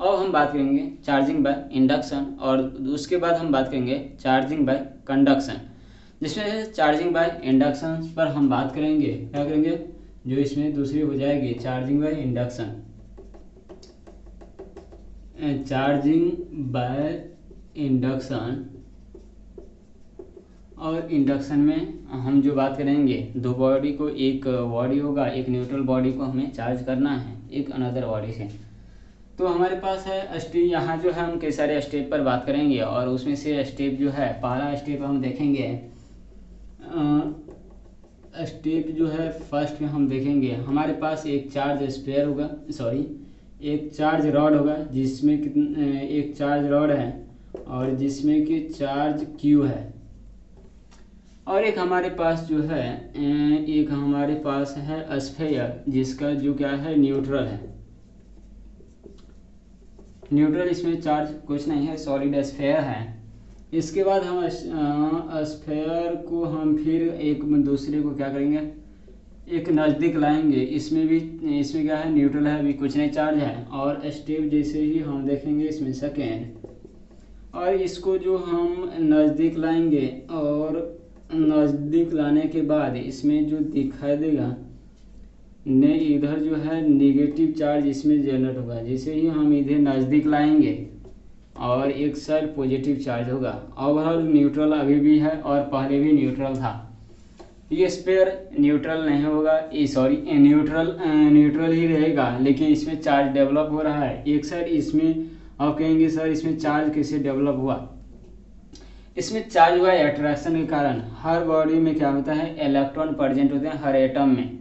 अब हम बात करेंगे चार्जिंग बाय इंडक्शन और उसके बाद हम बात करेंगे चार्जिंग बाय कंडक्शन। जिसमें चार्जिंग बाय इंडक्शन पर हम बात करेंगे, क्या करेंगे, जो इसमें दूसरी हो जाएगी charging by induction. Charging by induction और इंडक्शन में हम जो बात करेंगे, दो बॉडी को, एक बॉडी होगा, एक न्यूट्रल बॉडी को हमें चार्ज करना है एक अनदर बॉडी से। तो हमारे पास है स्टेप, यहाँ जो है हम कई सारे स्टेप पर बात करेंगे और उसमें से स्टेप जो है, पहला स्टेप हम देखेंगे, स्टेप जो है फर्स्ट में हम देखेंगे, हमारे पास एक चार्ज स्पेयर होगा, सॉरी एक चार्ज रॉड होगा, जिसमें कितने, एक चार्ज रॉड है और जिसमें कि चार्ज क्यू है, और एक हमारे पास जो है, एक हमारे पास है स्फेयर जिसका जो क्या है न्यूट्रल है। न्यूट्रल इसमें चार्ज कुछ नहीं है, सॉलिड स्फेयर है। इसके बाद हम स्फेयर को हम फिर एक दूसरे को क्या करेंगे, एक नज़दीक लाएंगे। इसमें क्या है, न्यूट्रल है, अभी कुछ नहीं चार्ज है। और स्टेप जैसे ही हम देखेंगे इसमें सेकेंड, और इसको जो हम नज़दीक लाएंगे और नज़दीक लाने के बाद इसमें जो दिखाई देगा ने, इधर जो है नेगेटिव चार्ज इसमें जनरेट होगा। जैसे ही हम इधर नज़दीक लाएंगे और एक साइड पॉजिटिव चार्ज होगा। ओवरऑल न्यूट्रल अभी भी है और पहले भी न्यूट्रल था। ये स्पेयर न्यूट्रल नहीं होगा, सॉरी न्यूट्रल ही रहेगा, लेकिन इसमें चार्ज डेवलप हो रहा है एक साइड। इसमें आप कहेंगे सर इसमें चार्ज कैसे डेवलप हुआ? इसमें चार्ज हुआ अट्रैक्शन के कारण। हर बॉडी में क्या होता है, इलेक्ट्रॉन प्रेजेंट होते हैं हर एटम में।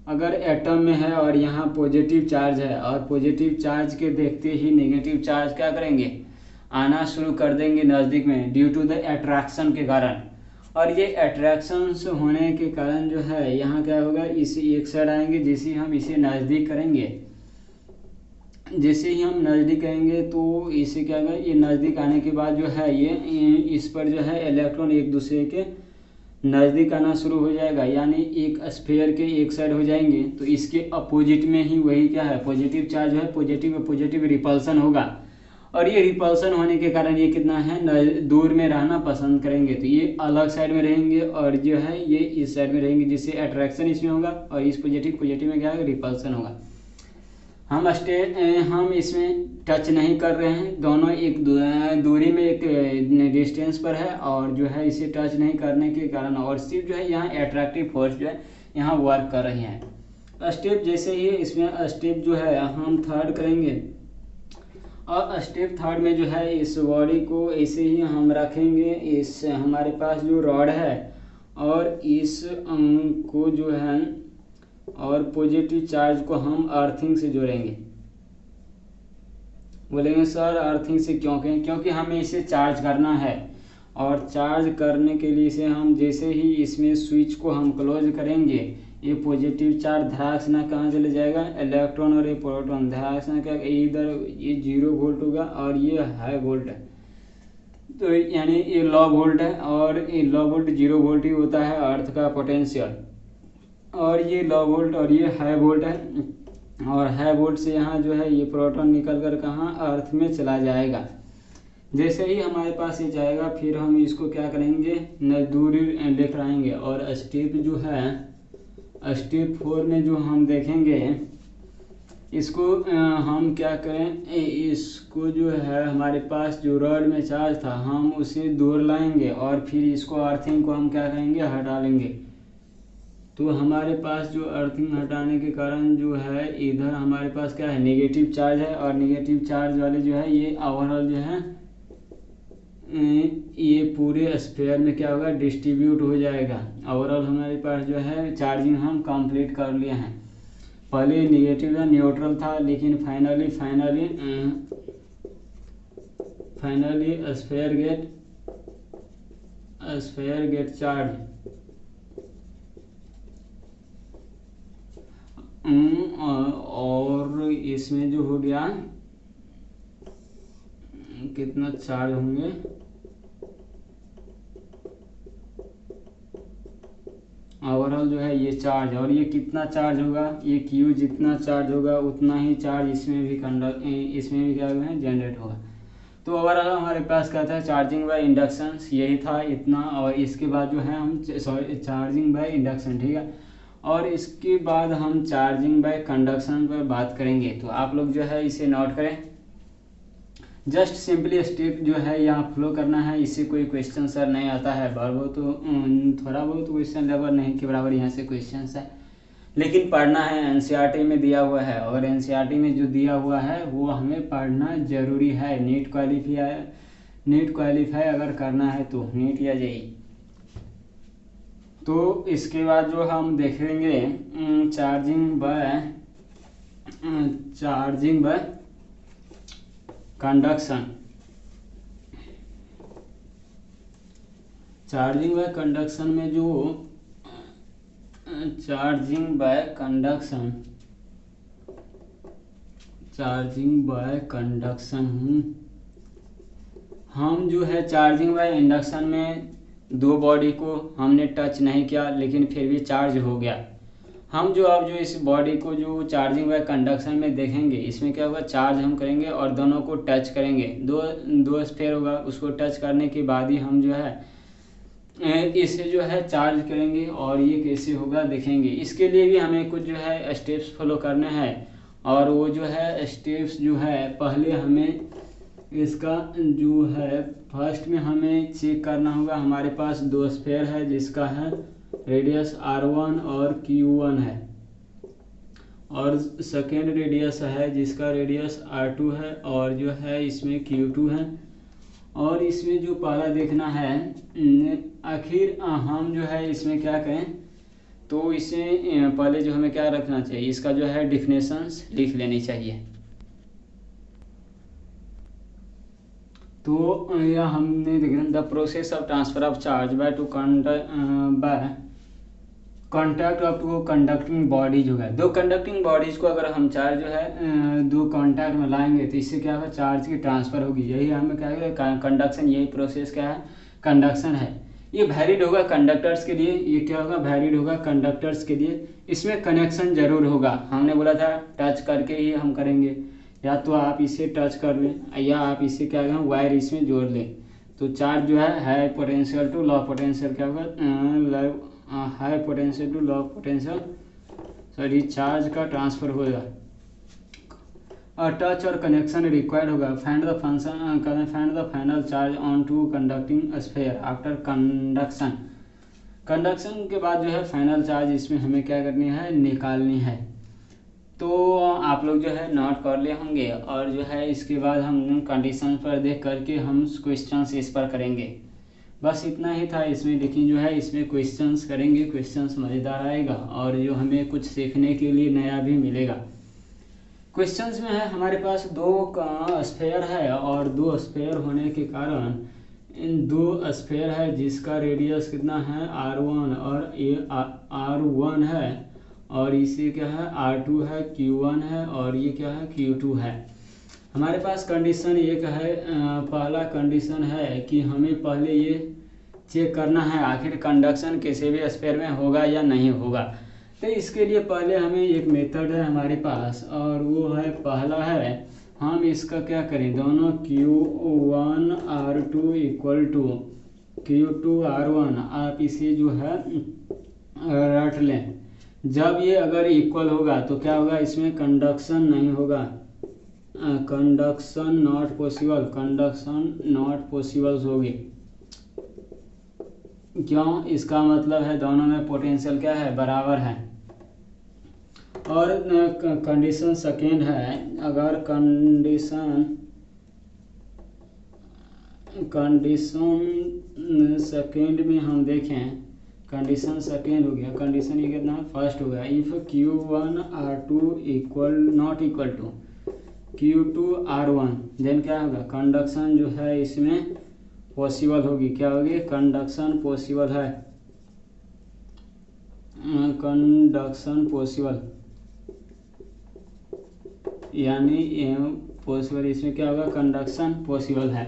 अगर एटम में है और यहाँ पॉजिटिव चार्ज है और पॉजिटिव चार्ज के देखते ही नेगेटिव चार्ज क्या करेंगे, आना शुरू कर देंगे नज़दीक में, ड्यू टू द अट्रैक्शन के कारण। और ये अट्रैक्शन होने के कारण जो है यहाँ क्या होगा, इसी एक साइड आएंगे। जैसे हम इसे नज़दीक करेंगे, जैसे ही हम नज़दीक आएंगे तो इसे क्या होगा, ये नज़दीक आने के बाद जो है ये इस पर जो है इलेक्ट्रॉन एक दूसरे के नज़दीक आना शुरू हो जाएगा, यानी एक स्फीयर के एक साइड हो जाएंगे। तो इसके अपोजिट में ही वही क्या है, पॉजिटिव चार्ज है, पॉजिटिव रिपल्सन होगा। और ये रिपल्सन होने के कारण ये कितना है, दूर में रहना पसंद करेंगे। तो ये अलग साइड में रहेंगे और जो है ये इस साइड में रहेंगे, जिससे अट्रैक्शन इसमें होगा और इस पॉजिटिव में क्या है, रिपल्सन होगा। हम इसमें टच नहीं कर रहे हैं, दोनों एक दूरी में एक डिस्टेंस पर है, और जो है इसे टच नहीं करने के कारण और सिर्फ जो है यहाँ अट्रैक्टिव फोर्स जो है यहाँ वर्क कर रही है। स्टेप जैसे ही इसमें स्टेप जो है हम थर्ड करेंगे, और स्टेप थर्ड में जो है इस बॉडी को ऐसे ही हम रखेंगे। इस हमारे पास जो रॉड है और इस को जो है और पॉजिटिव चार्ज को हम अर्थिंग से जोड़ेंगे। बोलेंगे सर अर्थिंग से क्यों कहें? क्योंकि हमें इसे चार्ज करना है, और चार्ज करने के लिए इसे हम जैसे ही इसमें स्विच को हम क्लोज करेंगे, ये पॉजिटिव चार्ज धड़ाक से ना कहाँ चले जाएगा, इलेक्ट्रॉन और ये प्रोटॉन धड़ाक से ना क्या, इधर ये 0 वोल्ट होगा और ये हाई वोल्ट है। तो यानी ये लो वोल्ट है, और ये लो वोल्ट 0 वोल्ट ही होता है अर्थ का पोटेंशियल, और ये लो वोल्ट और ये हाई वोल्ट है। और हाई वोल्ट से यहाँ जो है ये प्रोटॉन निकल कर कहाँ, अर्थ में चला जाएगा। जैसे ही हमारे पास ये जाएगा, फिर हम इसको क्या करेंगे, दूरी लेकर आएंगे। और स्टेप जो है, स्टेप 4 में जो हम देखेंगे, इसको हम क्या करें, इसको जो है हमारे पास जो रॉड में चार्ज था हम उसे दूर लाएंगे, और फिर इसको अर्थिंग को हम क्या करेंगे, हटा लेंगे। तो हमारे पास जो अर्थिंग हटाने के कारण जो है इधर हमारे पास क्या है, नेगेटिव चार्ज है, और नेगेटिव चार्ज वाले जो है ये ओवरऑल जो है ये पूरे स्फीयर में क्या होगा, डिस्ट्रीब्यूट हो जाएगा। ओवरऑल हमारे पास जो है चार्जिंग हम कंप्लीट कर लिए हैं। पहले नेगेटिव या न्यूट्रल था, लेकिन फाइनली स्फीयर गेट चार्ज। और इसमें जो हो गया, कितना चार्ज होंगे, ओवरऑल जो है ये चार्ज, और ये कितना चार्ज होगा, ये Q जितना चार्ज होगा उतना ही चार्ज इसमें भी इसमें भी क्या है जनरेट होगा। तो ओवरऑल हमारे पास क्या था, चार्जिंग बाय इंडक्शन, यही था इतना। और इसके बाद जो है हम चार्जिंग बाय इंडक्शन, ठीक है, और इसके बाद हम चार्जिंग बाय कंडक्शन पर बात करेंगे। तो आप लोग जो है इसे नोट करें, जस्ट सिंपली स्टेप जो है यहाँ फ्लो करना है। इससे कोई क्वेश्चन सर नहीं आता है, बहुत थोड़ा बहुत क्वेश्चन लेवल नहीं के बराबर यहाँ से क्वेश्चन है, लेकिन पढ़ना है। एनसीईआरटी में दिया हुआ है, और एनसीईआरटी में जो दिया हुआ है वो हमें पढ़ना जरूरी है। नीट क्वालिफाई अगर करना है तो नीट या जेई। तो इसके बाद जो हम देखेंगे charging by conduction. Charging by conduction में जो चार्जिंग बाय कंडक्शन हम जो है चार्जिंग बाय इंडक्शन में दो बॉडी को हमने टच नहीं किया, लेकिन फिर भी चार्ज हो गया। हम जो अब जो इस बॉडी को जो चार्जिंग बाय कंडक्शन में देखेंगे, इसमें क्या होगा, चार्ज हम करेंगे और दोनों को टच करेंगे। दो स्फीयर होगा, उसको टच करने के बाद ही हम जो है इसे जो है चार्ज करेंगे। और ये कैसे होगा देखेंगे। इसके लिए भी हमें कुछ जो है स्टेप्स फॉलो करने हैं, और वो जो है स्टेप्स जो है पहले हमें इसका जो है फर्स्ट में हमें चेक करना होगा। हमारे पास दो स्फीयर है जिसका है रेडियस R1 और Q1 है, और सेकेंड रेडियस है जिसका रेडियस R2 है, और जो है इसमें Q2 है। और इसमें जो पहला देखना है, आखिर हम जो है इसमें क्या करें, तो इसे पहले जो हमें क्या रखना चाहिए, इसका जो है डिफिनेशंस लिख लेनी चाहिए। तो यह हमने देखा the process of transfer of charge by contact of two conducting bodies होगा। दो कंडक्टिंग बॉडीज को अगर हम चार्ज जो है दो कॉन्टैक्ट में लाएंगे तो इससे क्या होगा, चार्ज की ट्रांसफर होगी। यही हमें क्या है कंडक्शन, यही प्रोसेस क्या है, कंडक्शन है। ये वैलिड होगा कंडक्टर्स के लिए, ये क्या होगा, वैलिड होगा कंडक्टर्स के लिए। इसमें कनेक्शन जरूर होगा, हमने बोला था टच करके ही हम करेंगे, या तो आप इसे टच कर लें या आप इसे क्या करें वायर इसमें जोड़ लें। तो चार्ज जो है high potential to low potential क्या होगा, high potential to low potential sorry charge का ट्रांसफर होगा। और टच और कनेक्शन रिक्वायर्ड होगा। Find the final charge on two conducting sphere after conduction. Conduction के बाद जो है फाइनल चार्ज इसमें हमें क्या करनी है, निकालनी है। तो आप लोग जो है नोट कर लिए होंगे, और जो है इसके बाद हम कंडीशन पर देख करके हम क्वेश्चंस इस पर करेंगे। बस इतना ही था इसमें, लेकिन जो है इसमें क्वेश्चंस करेंगे, क्वेश्चंस मज़ेदार आएगा और जो हमें कुछ सीखने के लिए नया भी मिलेगा। क्वेश्चंस में है हमारे पास दो स्फीयर है, और दो स्फीयर होने के कारण इन दो स्फीयर है जिसका रेडियस कितना है R1, और ये R1 है, और इसे क्या है R2 है, Q1 है, और ये क्या है Q2 है। हमारे पास कंडीशन एक है, पहला कंडीशन है कि हमें पहले ये चेक करना है आखिर कंडक्शन किसी भी स्फीयर में होगा या नहीं होगा। तो इसके लिए पहले हमें एक मेथड है हमारे पास, और वो है पहला है हम इसका क्या करें, दोनों Q1 R2 equal to Q2 R1 आप इसे जो है रट लें। जब ये अगर इक्वल होगा तो क्या होगा, इसमें कंडक्शन नहीं होगा, conduction not possible, conduction not possible होगी। क्यों, इसका मतलब है दोनों में पोटेंशियल क्या है, बराबर है। और कंडीशन सेकेंड है, अगर कंडीशन सेकेंड में हम देखें, कंडीशन सेकेंड हो गया, कंडीशन ये कितना फर्स्ट हो गया, if Q1 R2 equal not equal to Q2 R1 then क्या होगा, कंडक्शन जो है इसमें पॉसिबल होगी। क्या होगी, कंडक्शन पॉसिबल है, कंडक्शन पॉसिबल, यानी पॉसिबल इसमें क्या होगा, कंडक्शन पॉसिबल है।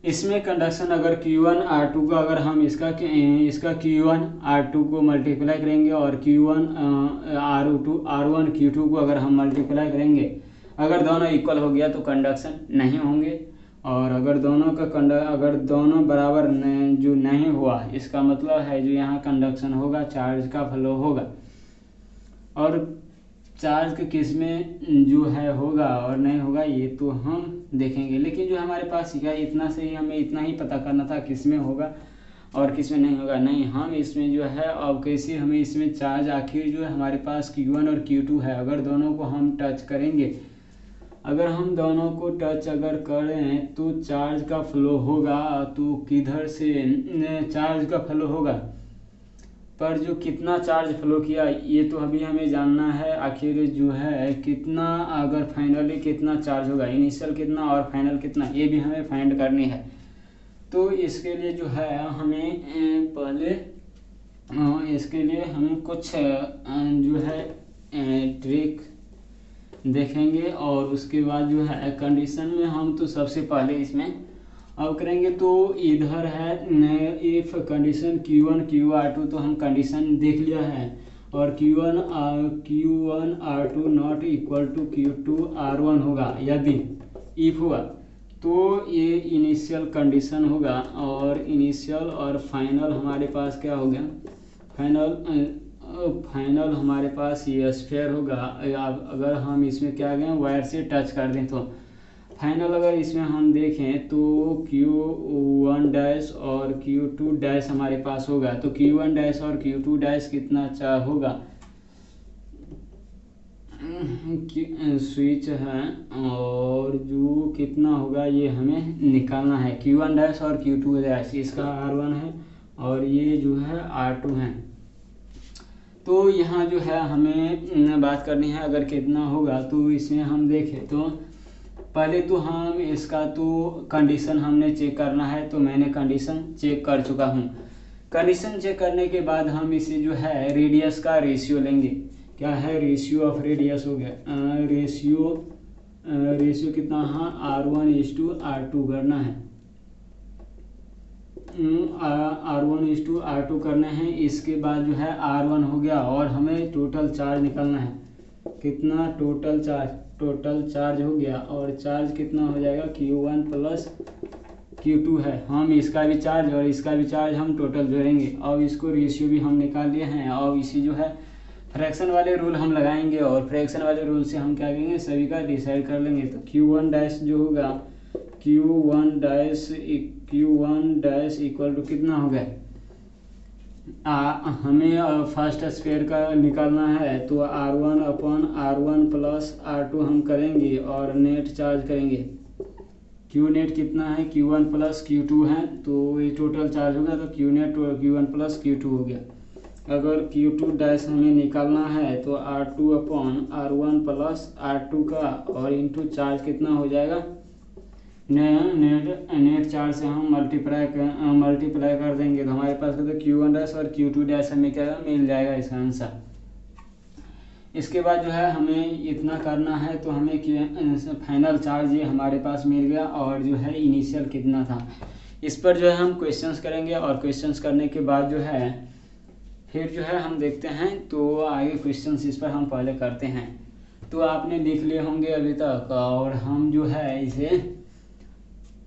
इसमें कंडक्शन अगर Q1 R2 का अगर हम इसका Q1 R2 को मल्टीप्लाई करेंगे और Q1 R1 Q2 को अगर हम मल्टीप्लाई करेंगे, अगर दोनों इक्वल हो गया तो कंडक्शन नहीं होंगे। और अगर दोनों बराबर जो नहीं हुआ, इसका मतलब है जो यहाँ कंडक्शन होगा, चार्ज का फ्लो होगा। और चार्ज के किस में जो है होगा और नहीं होगा ये तो हम देखेंगे। लेकिन जो हमारे पास क्या इतना से ही हमें इतना ही पता करना था किस में होगा और किस में नहीं होगा। नहीं, हम इसमें जो है अब कैसे हमें इसमें चार्ज आखिर जो है हमारे पास Q1 और Q2 है, अगर दोनों को हम टच करेंगे, अगर हम दोनों को टच अगर करें तो चार्ज का फ्लो होगा। तो किधर से चार्ज का फ्लो होगा, पर जो कितना चार्ज फ्लो किया ये तो अभी हमें जानना है। आखिर जो है कितना, अगर फाइनली कितना चार्ज होगा, इनिशियल कितना और फाइनल कितना, ये भी हमें फाइंड करनी है। तो इसके लिए जो है हमें पहले इसके लिए हम कुछ जो है ट्रिक देखेंगे और उसके बाद जो है कंडीशन में हम तो सबसे पहले इसमें अब करेंगे। तो इधर है इफ कंडीशन Q1 QR2, तो हम कंडीशन देख लिया है। और Q1 R2 not equal to Q2 R1 होगा, यदि इफ हुआ तो ये इनिशियल कंडीशन होगा। और इनिशियल और फाइनल हमारे पास क्या हो गया, फाइनल हमारे पास ये स्फीयर होगा। अगर हम इसमें क्या गए वायर से टच कर दें तो फाइनल अगर इसमें हम देखें तो Q1 डैश और Q2 डैश हमारे पास होगा। तो Q1 डैश और Q2 डैश कितना होगा, स्विच है और जो कितना होगा ये हमें निकालना है। Q1 डैश और Q2 डैश, इसका R1 है और ये जो है R2 है। तो यहाँ जो है हमें बात करनी है अगर कितना होगा। तो इसमें हम देखें तो पहले तो हम इसका तो कंडीशन हमने चेक करना है। तो मैंने कंडीशन चेक कर चुका हूँ। कंडीशन चेक करने के बाद हम इसे जो है रेडियस का रेशियो लेंगे। क्या है, रेशियो ऑफ रेडियस हो गया। रेशियो कितना, हाँ R1:R2 करना है। R1:R2 करना है। इसके बाद जो है R1 हो गया और हमें टोटल चार्ज निकालना है। कितना, टोटल चार्ज हो गया और चार्ज कितना हो जाएगा Q1 प्लस Q2 है। हम इसका भी चार्ज और इसका भी चार्ज हम टोटल जोड़ेंगे। अब इसको रेशियो भी हम निकाल लिए हैं। अब इसी जो है फ्रैक्शन वाले रूल हम लगाएंगे और फ्रैक्शन वाले रूल से हम क्या करेंगे, सभी का डिसाइड कर लेंगे। तो Q1 डैश जो होगा, Q1 डैश इक्वल टू कितना हो गया, हमें फर्स्ट स्क्वायर का निकालना है। तो R1 प्लस R2 हम करेंगे और नेट चार्ज करेंगे। Q नेट कितना है, Q1 प्लस Q2 है। तो ये टोटल चार्ज होगा तो Q net Q1 plus Q2 हो गया। अगर Q2 डैश हमें निकालना है तो R2/R1 प्लस R2 का और इंटू चार्ज कितना हो जाएगा, नेट चार्ज से हम मल्टीप्लाई कर देंगे। तो हमारे पास तो Q1 डैश और Q2 डैश हमें क्या मिल जाएगा इसका आंसर। इसके बाद जो है हमें इतना करना है। तो हमें फाइनल चार्ज ये हमारे पास मिल गया और जो है इनिशियल कितना था, इस पर जो है हम क्वेश्चंस करेंगे। और क्वेश्चंस करने के बाद जो है फिर जो है हम देखते हैं। तो आगे क्वेश्चंस इस पर हम पहले करते हैं। तो आपने लिख लिए होंगे अभी तक और हम जो है इसे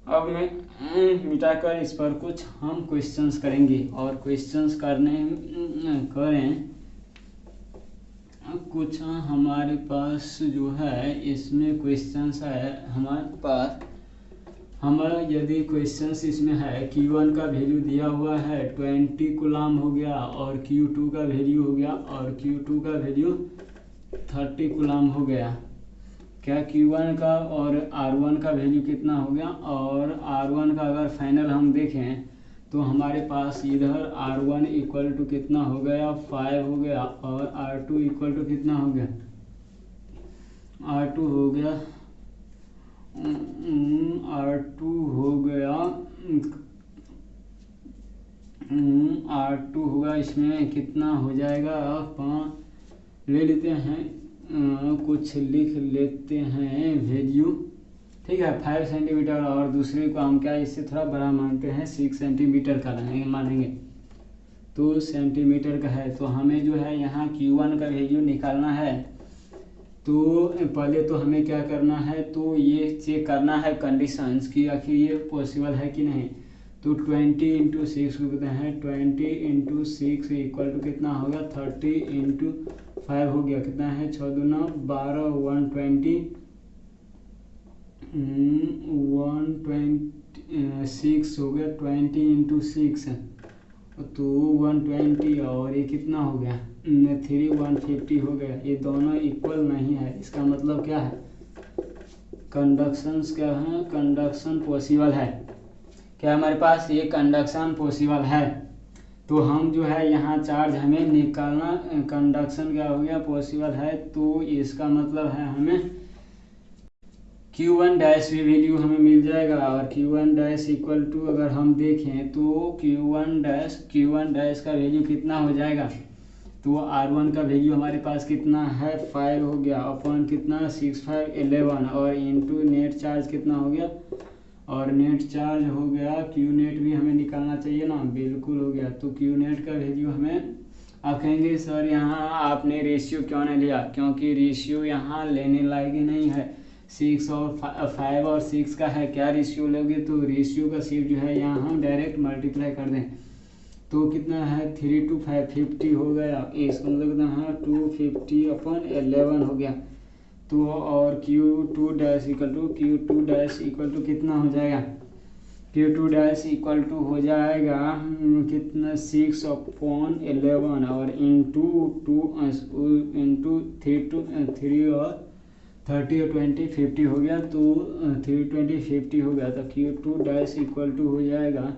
अब मैं मिटाकर इस पर कुछ हम क्वेश्चंस करेंगे। और क्वेश्चंस करें कुछ हमारे पास जो है इसमें क्वेश्चंस है हमारे पास। हमारा यदि क्वेश्चंस इसमें है Q1 का वैल्यू दिया हुआ है 20 कूलम हो गया और Q2 का वैल्यू हो गया और Q2 का वैल्यू 30 कूलम हो गया। क्या Q1 का और R1 का वैल्यू कितना हो गया, और R1 का अगर फाइनल हम देखें तो हमारे पास इधर R1 इक्वल टू कितना हो गया 5 हो गया और R2 इक्वल टू कितना हो गया, R2 हो गया R2 होगा इसमें कितना हो जाएगा 5 ले लेते हैं, कुछ लिख लेते हैं वैल्यू ठीक है 5 सेंटीमीटर, और दूसरे को हम क्या इससे थोड़ा बड़ा मानते हैं 6 सेंटीमीटर का मानेंगे। तो सेंटीमीटर का है, तो हमें जो है यहाँ Q1 का वैल्यू निकालना है। तो पहले तो हमें क्या करना है, तो ये चेक करना है कंडीशंस कि आखिर ये पॉसिबल है कि नहीं। तो 20 इंटू 6 को कहते हैं 20 इंटू 6 इक्वल टू कितना होगा 30 इंटू 5 हो गया, कितना है 6 दूना 12, 126 हो गया, 20 इंटू 6 तो 120, और ये कितना हो गया 3 150 हो गया। ये दोनों इक्वल नहीं है, इसका मतलब क्या है कंडक्शन क्या है, कंडक्शन पॉसिबल है। क्या हमारे पास ये कंडक्शन पॉसिबल है। तो हम जो है यहाँ चार्ज हमें निकालना, कंडक्शन क्या हो गया पॉसिबल है। तो इसका मतलब है हमें Q1 डैश भी वैल्यू हमें मिल जाएगा, और Q1 डैश इक्वल टू अगर हम देखें तो Q1 डैश का वैल्यू कितना हो जाएगा। तो R1 का वैल्यू हमारे पास कितना है 5 हो गया, अपॉन कितना 6 5 11, और इंटू नेट चार्ज कितना हो गया, और नेट चार्ज हो गया Q नेट भी हमें निकालना चाहिए ना, बिल्कुल हो गया। तो Q नेट का वैल्यू हमें, आप कहेंगे सर यहाँ आपने रेशियो क्यों नहीं लिया, क्योंकि रेशियो यहाँ लेने लायक ही नहीं है। 6 और 5 और 6 का है, क्या रेशियो लोगे, तो रेशियो का सिर्फ जो है यहाँ हम डायरेक्ट मल्टीप्लाई कर दें। तो कितना है 3 2 5 50 हो गया, इसका मतलब कितना है 250 अपॉन 11 हो गया। तो और Q2 डैश इक्वल टू कितना हो जाएगा, Q2 डैश इक्वल टू हो जाएगा कितना 6 अपॉन 11, और इंटू 3 और 30 और 20 50 हो गया। तो 320 50 हो गया। तो Q2 डैश इक्वल टू हो जाएगा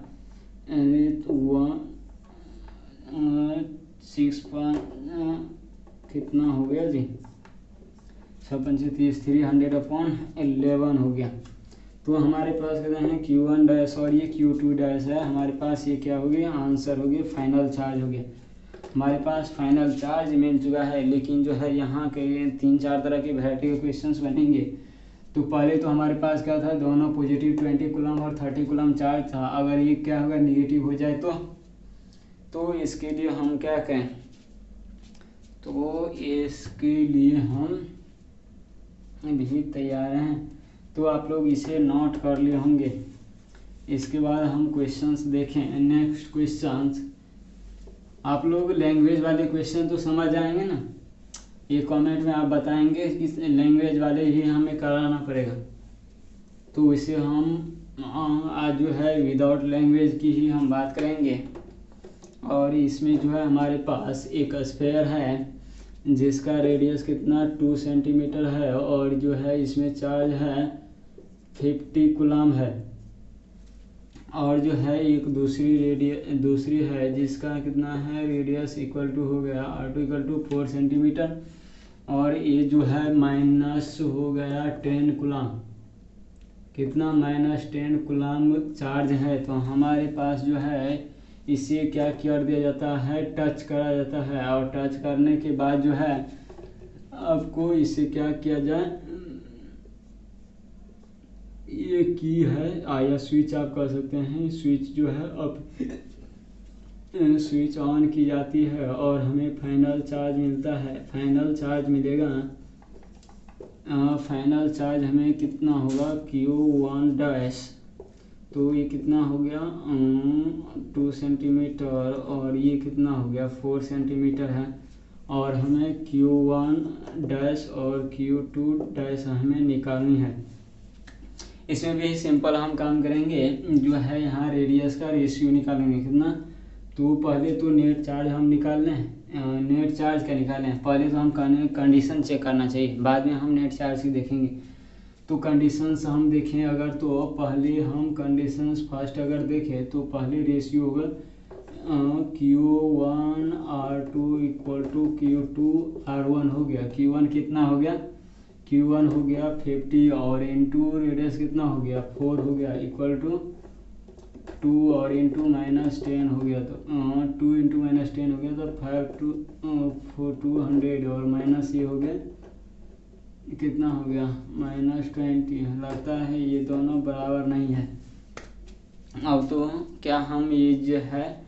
6 कितना हो गया जी 6 300 अपॉन 11 हो गया। तो हमारे पास कहते हैं Q1 डैश और ये Q2 डैश है, हमारे पास ये क्या हो गया आंसर हो गया, फाइनल चार्ज हो गया। हमारे पास फाइनल चार्ज मिल चुका है। लेकिन जो है यहाँ के 3-4 तरह के वैरायटी के क्वेश्चंस बनेंगे। तो पहले तो हमारे पास क्या था, दोनों पॉजिटिव 20 कूलम और 30 कूलम चार्ज था। अगर ये क्या होगा निगेटिव हो जाए तो इसके लिए हम क्या करें, तो इसके लिए हम भी तैयार हैं। तो आप लोग इसे नोट कर लिए होंगे। इसके बाद हम क्वेश्चंस देखें। नेक्स्ट क्वेश्चंस, आप लोग लैंग्वेज वाले क्वेश्चन तो समझ आएंगे ना, ये कमेंट में आप बताएंगे कि लैंग्वेज वाले ही हमें कराना पड़ेगा। तो इसे हम आज जो है विदाउट लैंग्वेज की ही हम बात करेंगे। और इसमें जो है हमारे पास एक स्फीयर है जिसका रेडियस कितना 2 सेंटीमीटर है, और जो है इसमें चार्ज है 50 कूलम है। और जो है एक दूसरी है जिसका कितना है रेडियस इक्वल टू हो गया R2 इक्वल टू 4 सेंटीमीटर, और ये जो है माइनस हो गया 10 कूलम, कितना -10 कूलम चार्ज है। तो हमारे पास जो है इसे क्या कर दिया जाता है, टच करा जाता है। और टच करने के बाद जो है आपको इसे क्या किया जाए, ये की है या स्विच आप कर सकते हैं, स्विच जो है अब स्विच ऑन की जाती है और हमें फाइनल चार्ज मिलता है। फाइनल चार्ज मिलेगा, फाइनल चार्ज हमें कितना होगा Q1 डैश, तो ये कितना हो गया 2 सेंटीमीटर, और ये कितना हो गया 4 सेंटीमीटर है। और हमें Q1 डैश और Q2 डैश हमें निकालनी है। इसमें भी सिंपल हम काम करेंगे, जो है यहाँ रेडियस का रेशियो निकालेंगे कितना। तो पहले तो नेट चार्ज हम निकाल लें, नेट चार्ज का निकालें। पहले तो हम कंडीशन चेक करना चाहिए, बाद में हम नेट चार्ज की देखेंगे। तो कंडीशंस हम देखें अगर, तो पहले हम कंडीशंस फर्स्ट अगर देखें तो पहले रेशियो होगा Q1 R2 equal to Q2 R1 हो गया। Q1 कितना हो गया, Q1 हो गया 50, और इंटू रेडियस कितना हो गया 4 हो गया, इक्वल टू 2 और इंटू -10 हो गया। तो 2 इंटू -10 हो गया, तो 5 2 4 200, और माइनस ये हो गया कितना हो गया -20। लगता है ये दोनों बराबर नहीं है। अब तो क्या हम ये जो है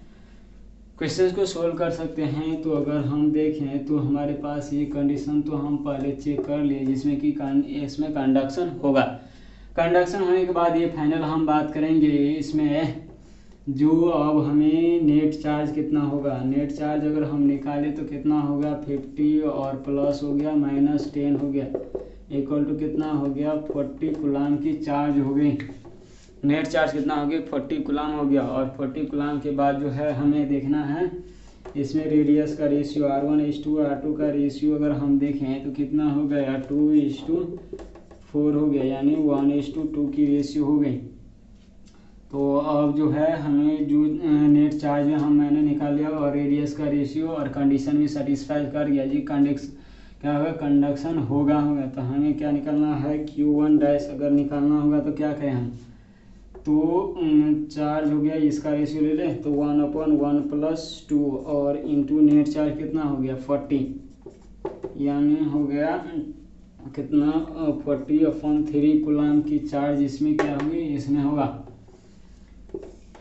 क्वेश्चन को सोल्व कर सकते हैं। तो अगर हम देखें तो हमारे पास ये कंडीशन तो हम पहले चेक कर लिए, जिसमें कि इसमें कंडक्शन होगा। कंडक्शन होने के बाद ये फाइनल हम बात करेंगे इसमें जो अब हमें नेट चार्ज कितना होगा। नेट चार्ज अगर हम निकालें तो कितना होगा 50 और प्लस हो गया -10 हो गया इक्वल टू कितना हो गया 40 कूलाम की चार्ज हो गई। नेट चार्ज कितना हो गया 40 कूलाम हो गया। और 40 कूलाम के बाद जो है हमें देखना है इसमें रेडियस का रेशियो R1:2 R2 का रेशियो अगर हम देखें तो कितना हो गया 2:4 हो गया, यानी 1:2 की रेशियो हो गई। तो अब जो है हमें जो नेट चार्ज है मैंने निकाल लिया और रेडियस का रेशियो और कंडीशन भी सेटिस्फाई कर गया जी। क्या होगा कंडक्शन होगा। तो हमें क्या निकालना है Q1 अगर निकालना होगा तो क्या करें हम, तो चार्ज हो गया इसका रेशियो ले लें तो 1/1 + 2 और इंटू नेट चार्ज कितना हो गया 40, यानी हो गया कितना 40/3 कूलाम की चार्ज इसमें क्या होगी इसमें होगा।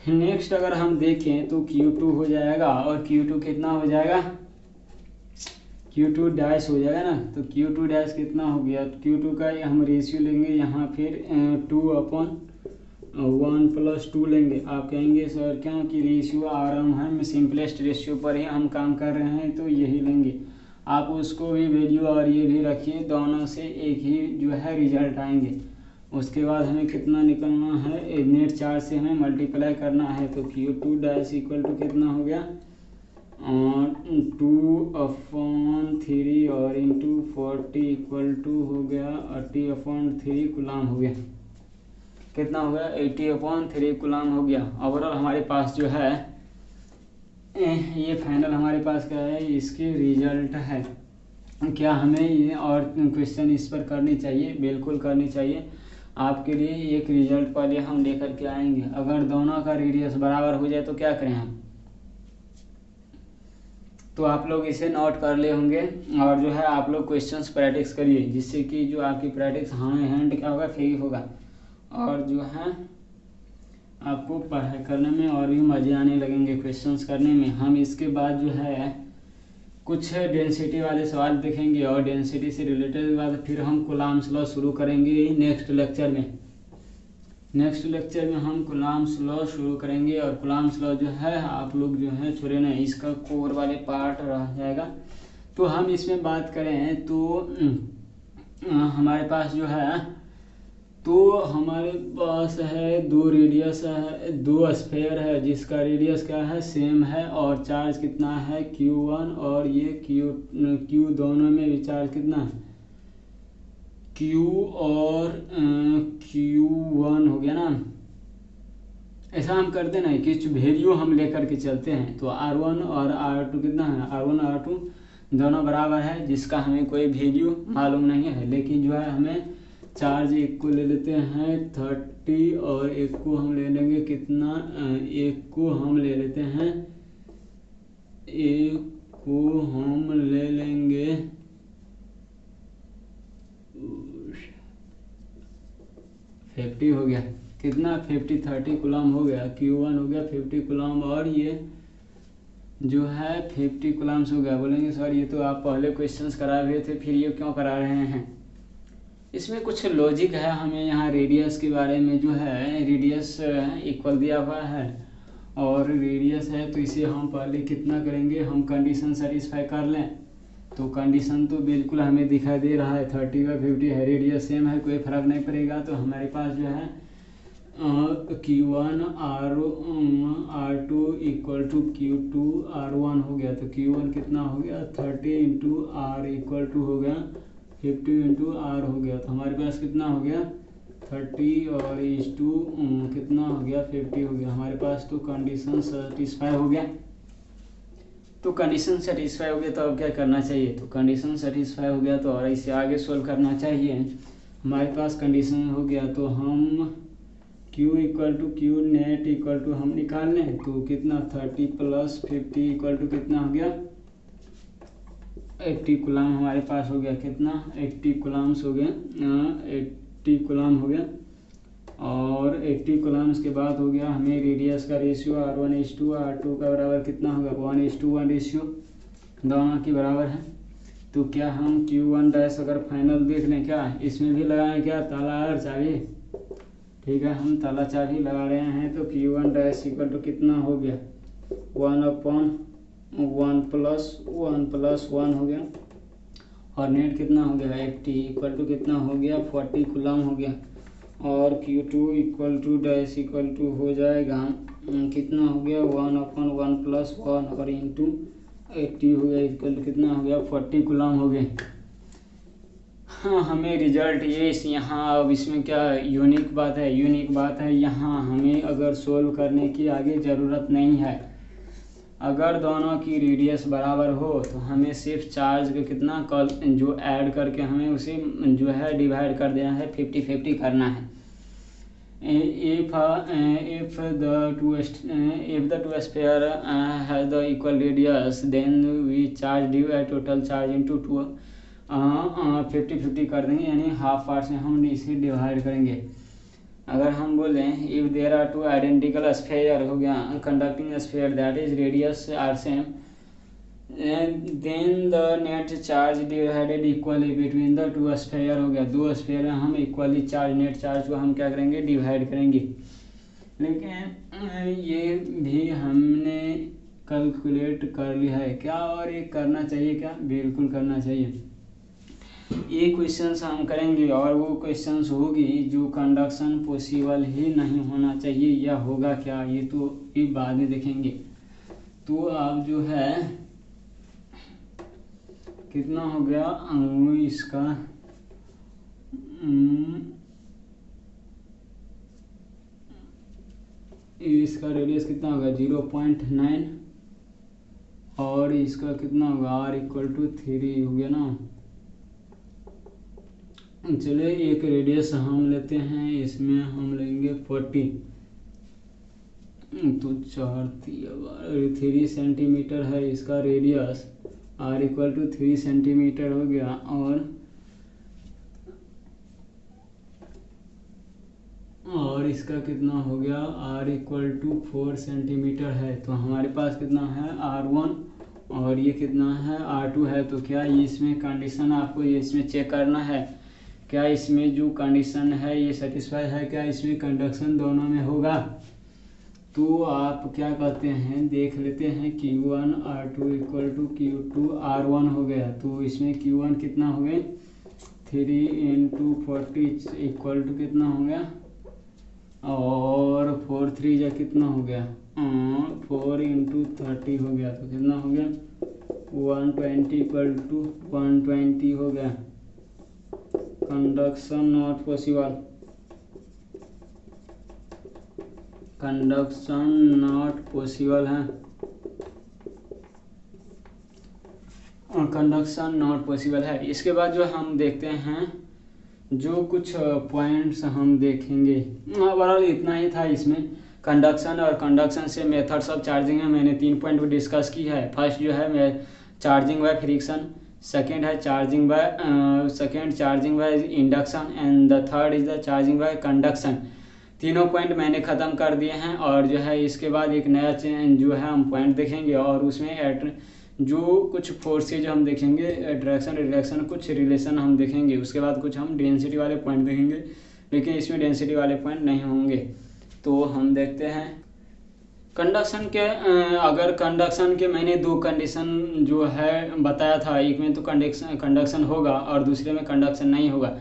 नेक्स्ट अगर हम देखें तो Q2 हो जाएगा और Q2 कितना हो जाएगा Q2 हो जाएगा ना। तो Q2 कितना हो गया Q2 का हम रेशियो लेंगे यहाँ फिर 2/1 + 2 लेंगे। आप कहेंगे सर क्योंकि रेशियो आराम है, हम सिंपलेस्ट रेशियो पर ही हम काम कर रहे हैं तो यही लेंगे। आप उसको भी वैल्यू और ये भी रखिए, दोनों से एक ही जो है रिजल्ट आएंगे। उसके बाद हमें कितना निकलना है नेट चार्ज से हमें मल्टीप्लाई करना है। तो Q2 इक्वल टू कितना हो गया 2/3 और इंटू 40 इक्वल टू हो गया 80/3 कूलाम हो गया। कितना हो गया 80/3 कूलाम हो गया। ओवरऑल हमारे पास जो है ये फाइनल हमारे पास क्या है इसके रिजल्ट है। क्या हमें ये और क्वेश्चन इस पर करनी चाहिए, बिल्कुल करनी चाहिए। आपके लिए एक रिजल्ट पहले हम लेकर के आएंगे। अगर दोनों का रेडियस बराबर हो जाए तो क्या करें हम, तो आप लोग इसे नोट कर ले होंगे और जो है आप लोग क्वेश्चंस प्रैक्टिस करिए, जिससे कि जो आपकी प्रैक्टिस हैंड क्या होगा फ्री होगा और जो है आपको पढ़ाई करने में और भी मज़े आने लगेंगे क्वेश्चंस करने में। हम इसके बाद जो है कुछ डेंसिटी वाले सवाल देखेंगे और डेंसिटी से रिलेटेड बाद फिर हम कूलाम्स लॉ शुरू करेंगे नेक्स्ट लेक्चर में। नेक्स्ट लेक्चर में हम कूलाम्स लॉ शुरू करेंगे और कूलाम्स लॉ जो है आप लोग जो है छोड़े ना, इसका कोर वाले पार्ट रह जाएगा। तो हम इसमें बात करें तो हमारे पास जो है दो रेडियस है, दो स्फीयर है जिसका रेडियस क्या है सेम है और चार्ज कितना है Q1 और ये Q दोनों में भी चार्ज कितना है Q और Q1 हो गया ना। ऐसा हम करते ना कुछ वैल्यू हम लेकर के चलते हैं। तो R1 और R2 कितना है R1 और R2 दोनों बराबर है, जिसका हमें कोई वैल्यू मालूम नहीं है, लेकिन जो है हमें चार्ज एक को ले लेते हैं 30 और एक को हम ले लेंगे कितना एक को हम ले लेते हैं 50 हो गया। कितना 30 कूलाम हो गया। Q1 हो गया 50 कूलाम और ये जो है 50 कूलाम्स हो गया। बोलेंगे सर ये तो आप पहले क्वेश्चंस कराए हुए थे, फिर ये क्यों करा रहे हैं। इसमें कुछ लॉजिक है। हमें यहाँ रेडियस के बारे में जो है रेडियस इक्वल दिया हुआ है और रेडियस है तो इसे हम पहले कितना करेंगे हम कंडीशन सेटिस्फाई कर लें। तो कंडीशन तो बिल्कुल हमें दिखाई दे रहा है 30/50 है, रेडियस सेम है, कोई फ़र्क नहीं पड़ेगा। तो हमारे पास जो है Q1 R2 equal to Q2 R1 हो गया। तो Q1 कितना हो गया 30 × R इक्वल टू हो गया 50 × R हो गया। तो हमारे पास कितना हो गया 30 और इस टू कितना हो गया 50 हो गया। हमारे पास तो कंडीशन सेटिस्फाई हो गया। तो कंडीशन सेटिस्फाई हो गया तो अब क्या करना चाहिए, तो कंडीशन सेटिस्फाई हो गया तो और इसे आगे सोल्व करना चाहिए। हमारे पास कंडीशन हो गया तो हम Q equal to Q net equal to हम निकाल लें तो कितना 30 + 50 इक्वल टू कितना हो गया 80 कूलम हमारे पास हो गया। कितना? 80 कूलम्स हो गया। 80 कूलम हो गया। और 80 कूलम्स के बाद हो गया हमें रेडियस का रेशियो R1:2 R2 का बराबर कितना होगा? 1:1 रेशियो दोनों की बराबर है। तो क्या हम Q1 डैश अगर फाइनल देख लें, क्या इसमें भी लगाएं क्या ताला और चाबी? ठीक है, हम ताला चाबी लगा रहे हैं। तो Q1 डैश इक्वल टू कितना हो गया? 1/1+1 हो गया। और नेट कितना हो गया? 80 इक्वल टू कितना हो गया? 40 कूलम हो गया। और Q2 equal to dash equal to हो जाएगा कितना हो गया? 1/1+1 और इंटू 80 हो गया इक्वल टू कितना हो गया? 40 कूलम हो गए। हाँ, हमें रिजल्ट ये यहाँ अब इसमें क्या यूनिक बात है यहाँ हमें अगर सोल्व करने की आगे ज़रूरत नहीं है। अगर दोनों की रेडियस बराबर हो तो हमें सिर्फ चार्ज का कितना कॉल जो ऐड करके हमें उसे जो है डिवाइड कर देना है, 50-50 करना है। if the two sphere has the equal radius, then we charge divide total charge into 2 50-50 कर देंगे, यानी हाफ पार्ट से हम इसे डिवाइड करेंगे। अगर हम बोलें if there are two identical sphere हो गया conducting sphere that is radius are same, then the net charge divided equally between the two sphere हो गया। दो स्फीयर में हम इक्वली चार्ज नेट चार्ज को हम क्या करेंगे? डिवाइड करेंगे। लेकिन ये भी हमने कैलकुलेट कर लिया है क्या? और ये करना चाहिए क्या? बिल्कुल करना चाहिए। ये क्वेश्चंस हम करेंगे और वो क्वेश्चंस होगी जो कंडक्शन पॉसिबल ही नहीं होना चाहिए, या होगा क्या ये तो ये बाद में देखेंगे। तो अब जो है कितना हो गया इसका रेडियस कितना होगा? 0.9 और इसका कितना होगा? R इक्वल टू 3 हो गया ना। चलिए एक रेडियस हम लेते हैं, इसमें हम लेंगे 40, तो 3 सेंटीमीटर है इसका रेडियस। R इक्वल टू 3 सेंटीमीटर हो गया। और इसका कितना हो गया? R इक्वल टू 4 सेंटीमीटर है। तो हमारे पास कितना है? R1 और ये कितना है? R2 है। तो क्या इसमें कंडीशन आपको ये इसमें चेक करना है, क्या इसमें जो कंडीशन है ये सेटिस्फाई है, क्या इसमें कंडक्शन दोनों में होगा? तो आप क्या कहते हैं देख लेते हैं। Q1 R2 equal to Q2 R1 हो गया। तो इसमें Q1 कितना हो गया? 3 × 40 इक्वल टू कितना हो गया? और 4×3 या कितना हो गया? 4 × 30 हो गया। तो कितना हो गया? 120 इक्वल टू 120 हो गया। Conduction not possible, conduction not possible है, कंडक्शन नॉट पॉसिबल है। इसके बाद जो हम देखते हैं जो कुछ पॉइंट्स हम देखेंगे, ओवरऑल इतना ही था इसमें। कंडक्शन और कंडक्शन से मेथड्स ऑफ चार्जिंग है, मैंने 3 पॉइंट डिस्कस की है। फर्स्ट जो है मैं चार्जिंग बाय फ्रिक्शन, सेकेंड है charging by induction and the third is the charging by conduction. तीनों पॉइंट मैंने ख़त्म कर दिए हैं। और जो है इसके बाद एक नया जो है हम पॉइंट देखेंगे और उसमें जो कुछ फोर्सेज हम देखेंगे, अट्रैक्शन रिडक्शन कुछ रिलेशन हम देखेंगे। उसके बाद कुछ हम डेंसिटी वाले पॉइंट देखेंगे, लेकिन इसमें डेंसिटी वाले पॉइंट नहीं होंगे। तो हम देखते हैं कंडक्शन के। अगर कंडक्शन के मैंने 2 कंडीशन जो है बताया था, एक में तो कंडक्शन होगा और दूसरे में कंडक्शन नहीं होगा।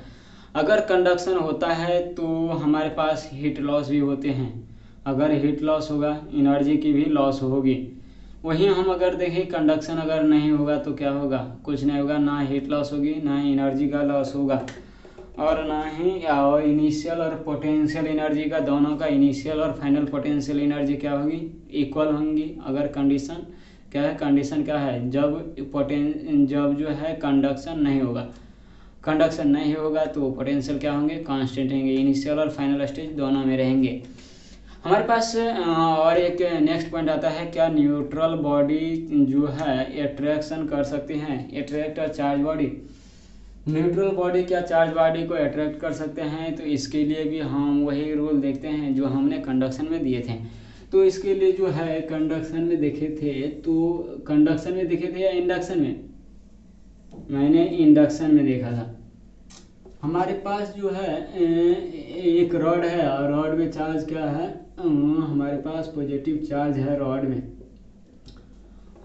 अगर कंडक्शन होता है तो हमारे पास हीट लॉस भी होते हैं। अगर हीट लॉस होगा एनर्जी की भी लॉस होगी। वहीं हम अगर देखें कंडक्शन अगर नहीं होगा तो क्या होगा? कुछ नहीं होगा, ना हीट लॉस होगी, ना ही एनर्जी का लॉस होगा, और ना ही इनिशियल और पोटेंशियल एनर्जी का, दोनों का इनिशियल और फाइनल पोटेंशियल एनर्जी क्या होगी? इक्वल होंगी। अगर कंडीशन क्या है? कंडीशन क्या है? जब जो है कंडक्शन नहीं होगा, कंडक्शन नहीं होगा तो पोटेंशियल क्या होंगे? कांस्टेंट होंगे। इनिशियल और फाइनल स्टेज दोनों में रहेंगे। हमारे पास और एक नेक्स्ट पॉइंट आता है, क्या न्यूट्रल बॉडी जो है अट्रैक्शन कर सकते हैं, अट्रैक्ट और चार्ज बॉडी। न्यूट्रल बॉडी क्या चार्ज बॉडी को अट्रैक्ट कर सकते हैं, तो इसके लिए भी हम वही रूल देखते हैं जो हमने कंडक्शन में दिए थे। तो इसके लिए जो है कंडक्शन में देखे थे, तो कंडक्शन में देखे थे या इंडक्शन में, मैंने इंडक्शन में देखा था। हमारे पास जो है एक रॉड है और रॉड में चार्ज क्या है, हमारे पास पॉजिटिव चार्ज है रॉड में।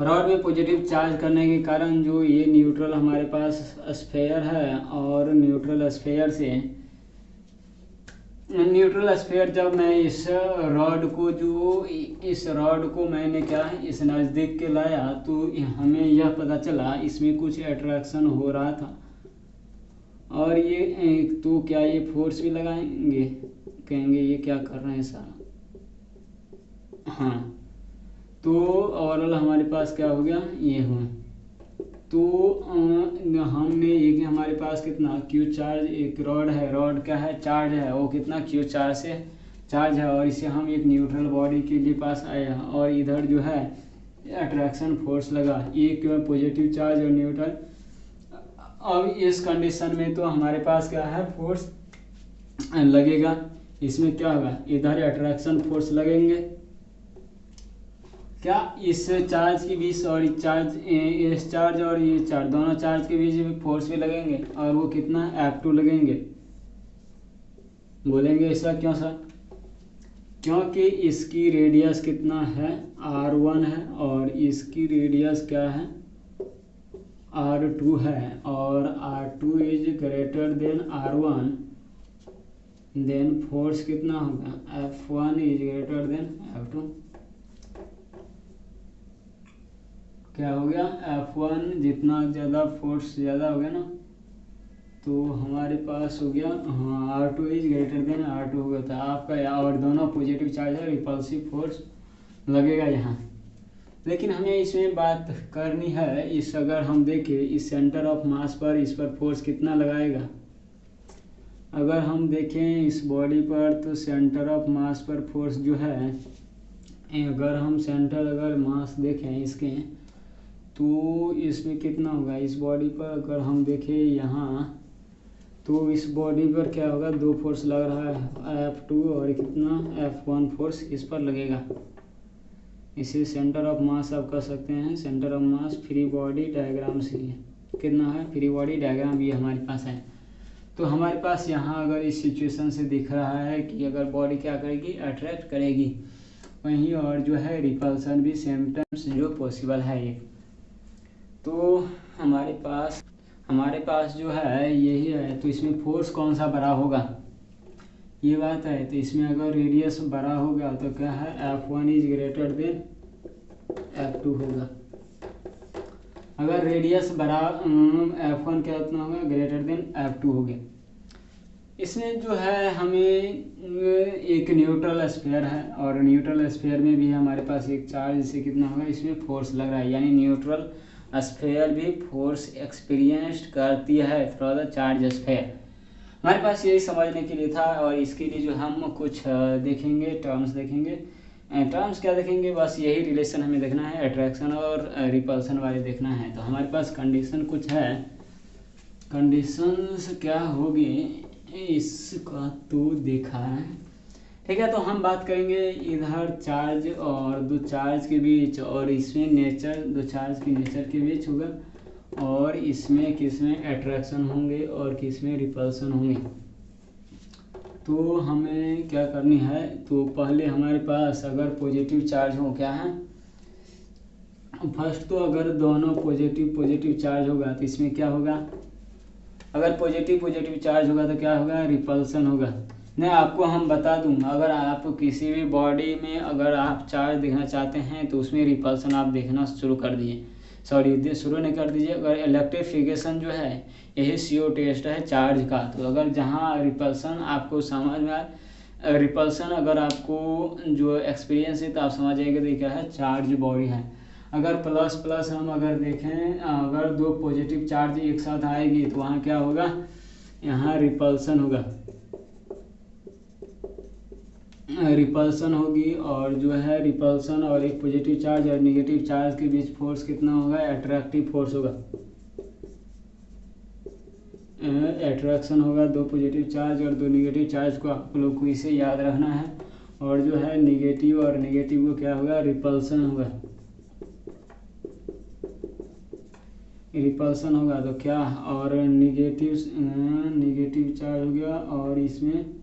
रॉड में पॉजिटिव चार्ज करने के कारण जो ये न्यूट्रल हमारे पास स्फेयर है, और न्यूट्रल स्फेयर से न्यूट्रल स्फेयर जब मैं इस रॉड को मैंने क्या है इस नज़दीक के लाया, तो हमें यह पता चला इसमें कुछ अट्रैक्शन हो रहा था। और ये तो क्या ये फोर्स भी लगाएंगे, कहेंगे ये क्या कर रहे हैं सारा। हाँ, तो ओवरऑल हमारे पास क्या हो गया, ये हुआ। तो हमने एक हमारे पास कितना क्यू चार्ज, एक रॉड है, रॉड क्या है चार्ज है, वो कितना क्यू चार्ज से चार्ज है, और इसे हम एक न्यूट्रल बॉडी के लिए पास आया, और इधर जो है अट्रैक्शन फोर्स लगा, एक पॉजिटिव चार्ज और न्यूट्रल। अब इस कंडीशन में तो हमारे पास क्या है फोर्स लगेगा, इसमें क्या होगा इधर अट्रैक्शन फोर्स लगेंगे, क्या इस चार्ज के बीच और इस चार्ज और ये चार्ज दोनों चार्ज के बीच भी फोर्स भी लगेंगे, और वो कितना F2 लगेंगे। बोलेंगे ऐसा क्यों सर, क्योंकि इसकी रेडियस कितना है R1 है, और इसकी रेडियस क्या है R2 है, और R2 is greater than R1, then force कितना होगा F1 is greater then F2। क्या हो गया F1 जितना ज़्यादा फोर्स ज़्यादा हो गया ना, तो हमारे पास हो गया हाँ R2 is greater then R2 हो गया था आपका, और दोनों पॉजिटिव चार्ज है, रिपल्सिव फोर्स लगेगा यहाँ। लेकिन हमें इसमें बात करनी है, इस अगर हम देखें इस सेंटर ऑफ मास पर, इस पर फोर्स कितना लगाएगा। अगर हम देखें इस बॉडी पर, तो सेंटर ऑफ मास पर फोर्स जो है, अगर हम अगर मास देखें इसके, तो इसमें कितना होगा इस बॉडी पर, अगर हम देखें यहाँ, तो इस बॉडी पर क्या होगा दो फोर्स लग रहा है F2 और कितना F1 फोर्स इस पर लगेगा। इसे सेंटर ऑफ मास आप कह सकते हैं, centre of mass free body diagram से कितना है, फ्री बॉडी डायग्राम भी हमारे पास है। तो हमारे पास यहाँ अगर इस सिचुएशन से दिख रहा है कि अगर बॉडी क्या करेगी अट्रैक्ट करेगी, वहीं और जो है रिपल्सन भी सेम टाइम्स जो पॉसिबल है ये। तो हमारे पास जो है यही है, तो इसमें फोर्स कौन सा बड़ा होगा ये बात है। तो इसमें अगर रेडियस बड़ा होगा तो क्या है F1 is greater then F2 होगा। अगर रेडियस बड़ा F1 क्या इतना होगा ग्रेटर देन F2 हो गया। इसमें जो है हमें एक न्यूट्रल स्फीयर है, और न्यूट्रल स्फीयर में भी हमारे पास एक चार्ज से कितना होगा इसमें फोर्स लग रहा है, यानी न्यूट्रल स्फीयर भी फोर्स एक्सपीरियंस करती है फ्रॉम द चार्ज स्फीयर। हमारे पास यही समझने के लिए था, और इसके लिए जो हम कुछ देखेंगे टर्म्स देखेंगे। टर्म्स क्या देखेंगे, बस यही रिलेशन हमें देखना है, अट्रैक्शन और रिपल्सन वाले देखना है। तो हमारे पास कंडीशन कुछ है, कंडीशंस क्या होगी इसका तो देखा है, ठीक है। तो हम बात करेंगे इधर चार्ज और दो चार्ज के बीच, और इसमें नेचर दो चार्ज की नेचर के बीच होगा, और इसमें किसमें अट्रैक्शन होंगे और किसमें रिपल्सन होंगे। तो हमें क्या करनी है, तो पहले हमारे पास अगर पॉजिटिव चार्ज हो क्या है, फर्स्ट तो अगर दोनों पॉजिटिव चार्ज होगा तो इसमें क्या होगा, अगर पॉजिटिव चार्ज होगा तो क्या होगा रिपल्सन होगा। नहीं आपको हम बता दूं, अगर आप किसी भी बॉडी में अगर आप चार्ज देखना चाहते हैं तो उसमें रिपल्सन आप देखना शुरू कर दीजिए, शुरू नहीं कर दीजिए। अगर इलेक्ट्रिफिकेशन जो है यही CO टेस्ट है चार्ज का, तो अगर जहाँ रिपल्सन आपको समझ में आए, रिपल्सन अगर आपको जो एक्सपीरियंस है तो आप समझ जाएंगे तो क्या है चार्ज बॉडी है। अगर प्लस हम अगर देखें, अगर दो पॉजिटिव चार्ज एक साथ आएगी तो वहाँ क्या होगा, यहाँ रिपल्सन होगा, रिपल्सन होगी, और जो है रिपल्सन और एक पॉजिटिव चार्ज और नेगेटिव चार्ज के बीच फोर्स कितना होगा, अट्रैक्टिव फोर्स होगा। अट्रैक्शन होगा, दो पॉजिटिव चार्ज और दो नेगेटिव चार्ज को आप लोग को इसे याद रखना है। और जो है नेगेटिव और नेगेटिव को क्या होगा, रिपल्सन होगा। रिपल्सन होगा तो क्या, और नेगेटिव चार्ज हो गया और इसमें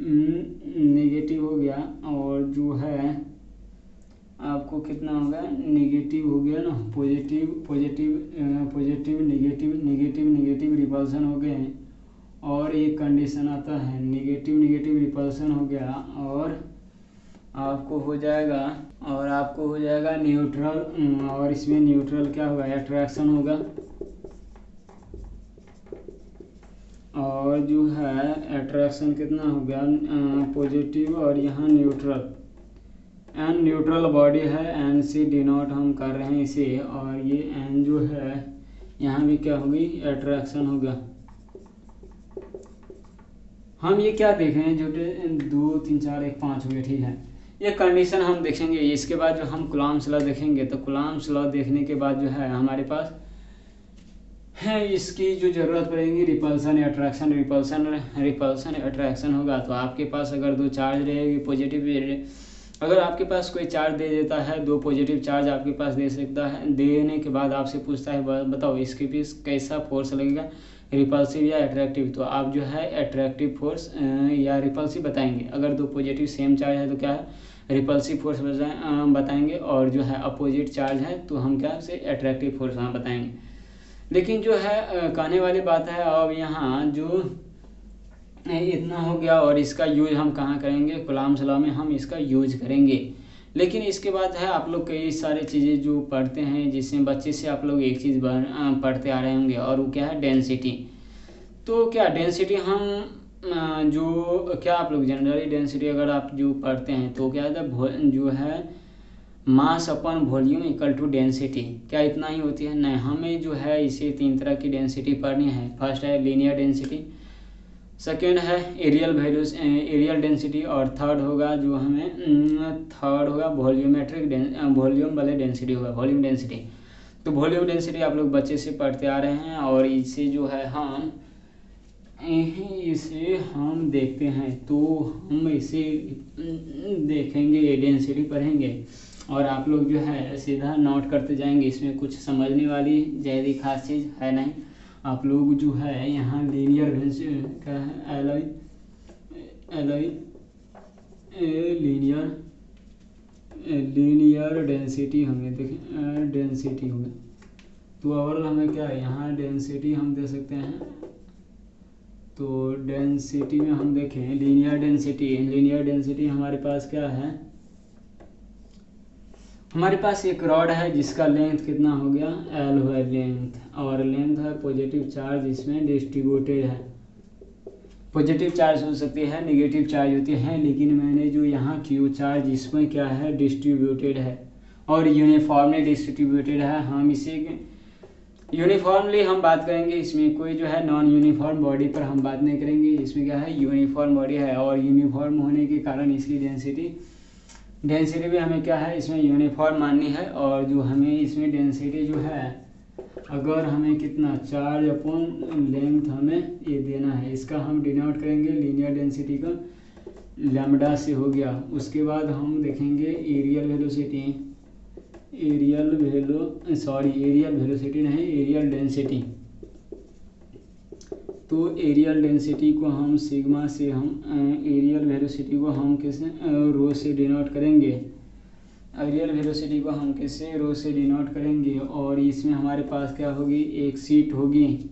नेगेटिव हो गया, और जो है आपको कितना होगा, नेगेटिव हो गया ना, पॉजिटिव नेगेटिव रिपल्सन हो गए हैं। और एक कंडीशन आता है, नेगेटिव रिपल्सन हो गया और आपको हो जाएगा न्यूट्रल, और इसमें न्यूट्रल क्या होगा, अट्रैक्शन होगा। और जो है अट्रैक्शन कितना हो गया, पॉजिटिव, और यहाँ न्यूट्रल, एन न्यूट्रल बॉडी है, एन से डिनोट हम कर रहे हैं इसे, और ये एन जो है यहाँ भी क्या होगी, अट्रैक्शन होगा। हम ये क्या देख रहे हैं, जो 2 3 4 1 5 हो गया, ठीक है। ये कंडीशन हम देखेंगे। इसके बाद जो हम कूलॉम्स लॉ देखेंगे, तो कूलॉम्स लॉ देखने के बाद जो है हमारे पास है इसकी जो ज़रूरत पड़ेगी, रिपल्सन अट्रैक्शन, रिपल्सन अट्रैक्शन होगा। तो आपके पास अगर दो चार्ज रहेगी पॉजिटिव, अगर आपके पास कोई चार्ज दे देता है, दो पॉजिटिव चार्ज आपके पास दे सकता है, देने के बाद आपसे पूछता है बताओ इसके पीछे कैसा फोर्स लगेगा, रिपल्सिव या अट्रैक्टिव, तो आप जो है अट्रैक्टिव फोर्स या रिपल्सिव बताएंगे। अगर दो पॉजिटिव सेम चार्ज है तो क्या है, रिपल्सिव फोर्स बताएंगे, और जो है अपोजिट चार्ज है तो हम क्या से अट्रैक्टिव फोर्स वहाँ बताएंगे। लेकिन जो है कहने वाली बात है, अब यहाँ जो इतना हो गया, और इसका यूज हम कहाँ करेंगे, कूलॉम्स लॉ में हम इसका यूज करेंगे। लेकिन इसके बाद है आप लोग कई सारी चीज़ें जो पढ़ते हैं, जिसमें बच्चे से आप लोग एक चीज़ पढ़ते आ रहे होंगे, और वो क्या है, डेंसिटी। तो क्या डेंसिटी हम जो क्या आप लोग जनरली डेंसिटी अगर आप जो पढ़ते हैं तो क्या है, जो है mass upon volume equal to density, क्या इतना ही होती है, नहीं, हमें जो है इसे 3 तरह की डेंसिटी पढ़नी है। फर्स्ट है लीनियर डेंसिटी, सेकेंड है एरियल डेंसिटी, और थर्ड होगा जो हमें वॉल्यूम वाले डेंसिटी होगा, वॉल्यूम डेंसिटी। तो वॉल्यूम डेंसिटी आप लोग बच्चे से पढ़ते आ रहे हैं, और इसे जो है इसे हम देखते हैं, तो हम इसे देखेंगे, डेंसिटी पढ़ेंगे, और आप लोग जो है सीधा नोट करते जाएंगे। इसमें कुछ समझने वाली ज़्यादा खास चीज़ है नहीं। आप लोग जो है यहाँ लीनियर का है, लीनियर डेंसिटी हमें देखें, डेंसिटी होगा। तो और हमें क्या है, यहाँ डेंसिटी हम दे सकते हैं। तो डेंसिटी में हम देखें लीनियर डेंसिटी हमारे पास क्या है, हमारे पास एक रॉड है जिसका लेंथ कितना हो गया, एल है लेंथ, और लेंथ है पॉजिटिव चार्ज इसमें डिस्ट्रीब्यूटेड है। पॉजिटिव चार्ज हो सकती है, नेगेटिव चार्ज होती है, लेकिन मैंने जो यहाँ क्यू चार्ज इसमें क्या है, डिस्ट्रीब्यूटेड है और यूनिफॉर्मली डिस्ट्रीब्यूटेड है। हम इसे यूनिफॉर्मली हम बात करेंगे, इसमें कोई जो है नॉन यूनिफॉर्म बॉडी पर हम बात नहीं करेंगे। इसमें क्या है, यूनिफॉर्म बॉडी है, और यूनिफॉर्म होने के कारण इसकी डेंसिटी भी हमें क्या है, इसमें यूनिफॉर्म माननी है। और जो हमें इसमें डेंसिटी जो है, अगर हमें कितना चार्ज अपॉन लेंथ हमें ये देना है, इसका हम डिनोट करेंगे लीनियर डेंसिटी का लैम्डा से हो गया। उसके बाद हम देखेंगे एरियल डेंसिटी। तो एरियल डेंसिटी को हम सिग्मा से एरियल वेलोसिटी को हम किस रो से डिनोट करेंगे, एरियल वेलोसिटी को हम किससे, रो से डिनोट करेंगे। और इसमें हमारे पास क्या होगी, एक सीट होगी,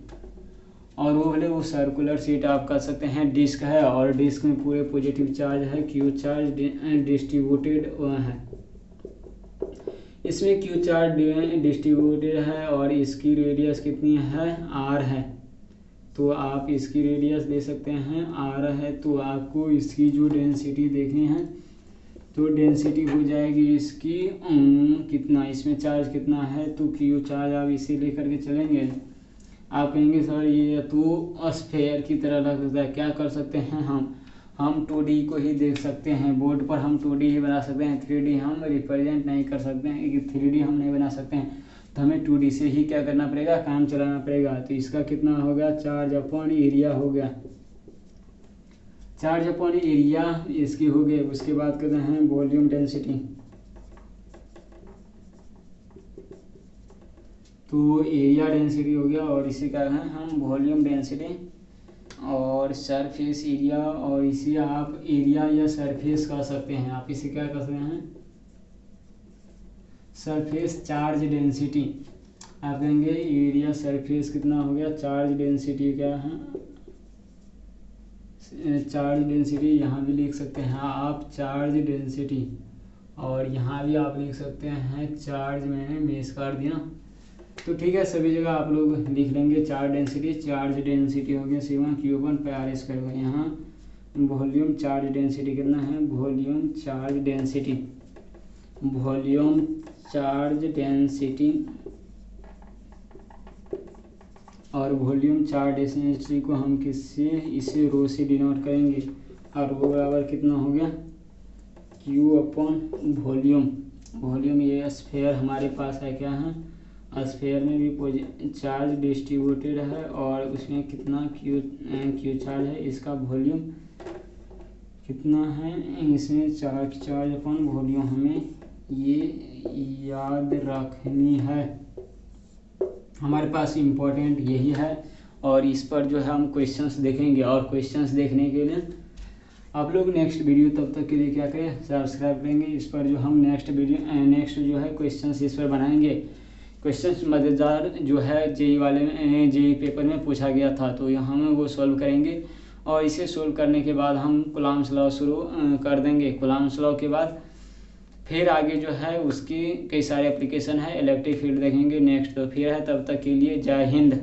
और वो भले वो सर्कुलर सीट आप कर सकते हैं, डिस्क है, और डिस्क में पूरे पॉजिटिव चार्ज है, क्यू चार्ज डिस्ट्रीब्यूटेड है। इसमें क्यू चार्ज डिस्ट्रीब्यूटेड है, और इसकी रेडियस कितनी है, आर है। तो आप इसकी रेडियस दे सकते हैं, आर है। तो आपको इसकी जो डेंसिटी देखनी है, तो डेंसिटी हो जाएगी इसकी कितना, इसमें चार्ज कितना है, तो क्यू चार्ज आप इसे लेकर के चलेंगे। आप कहेंगे सर ये तो स्फेयर की तरह लग सकता है, क्या कर सकते हैं हम, हम 2D को ही देख सकते हैं, बोर्ड पर हम 2D ही बना सकते हैं, 3D हम रिप्रेजेंट नहीं कर सकते हैं, कि 3D हम नहीं बना सकते हैं, तो हमें 2D से ही क्या करना पड़ेगा, काम चलाना पड़ेगा। तो इसका कितना हो गया, चार्ज अपॉन एरिया हो गया, चार्ज अपॉन एरिया इसकी हो गई। उसके बाद कहते हैं वॉल्यूम डेंसिटी, तो एरिया डेंसिटी हो गया, और इसी का है हम वॉल्यूम डेंसिटी और सरफेस एरिया, और इसे आप एरिया या सरफेस कह सकते हैं, आप इसे क्या कह सकते हैं, सरफेस चार्ज डेंसिटी। आप कहेंगे एरिया सरफेस कितना हो गया, चार्ज डेंसिटी क्या है, चार्ज डेंसिटी यहाँ भी लिख सकते हैं आप चार्ज डेंसिटी, और यहाँ भी आप लिख सकते हैं चार्ज, मैंने मिस कर दिया, तो ठीक है सभी जगह आप लोग लिख लेंगे चार्ज डेंसिटी हो गया सिग्मा क्यू अपन पाई स्क्वायर होगा। यहाँ वॉल्यूम चार्ज डेंसिटी कितना है, वॉल्यूम चार्ज डेंसिटी और वॉल्यूम चार्ज डेंसिटी को हम किससे, इसे रो से डिनोट करेंगे, और रो बराबर कितना हो गया, क्यू अपॉन वॉल्यूम ये स्फीयर हमारे पास है, क्या है, स्फीयर में भी चार्ज डिस्ट्रीब्यूटेड है, और उसमें कितना क्यू चार्ज है, इसका वॉल्यूम कितना है, इसमें चार्ज अपॉन वॉल्यूम हमें ये याद रखनी है, हमारे पास इम्पोर्टेंट यही है। और इस पर जो है हम क्वेश्चंस देखेंगे, और क्वेश्चंस देखने के लिए आप लोग नेक्स्ट वीडियो तब तक के लिए क्या करें, सब्सक्राइब करेंगे। इस पर जो हम नेक्स्ट जो है क्वेश्चंस इस पर बनाएंगे। क्वेश्चंस मज़ेदार जो है जेई वाले में, जेई पेपर में पूछा गया था, तो यहाँ हम वो सॉल्व करेंगे, और इसे सॉल्व करने के बाद हम कूलम्ब्स लॉ शुरू कर देंगे। कूलम्ब्स लॉ के बाद फिर आगे जो है उसकी कई सारे एप्लीकेशन है, इलेक्ट्रिक फील्ड देखेंगे नेक्स्ट। तो फिर है, तब तक के लिए जय हिंद।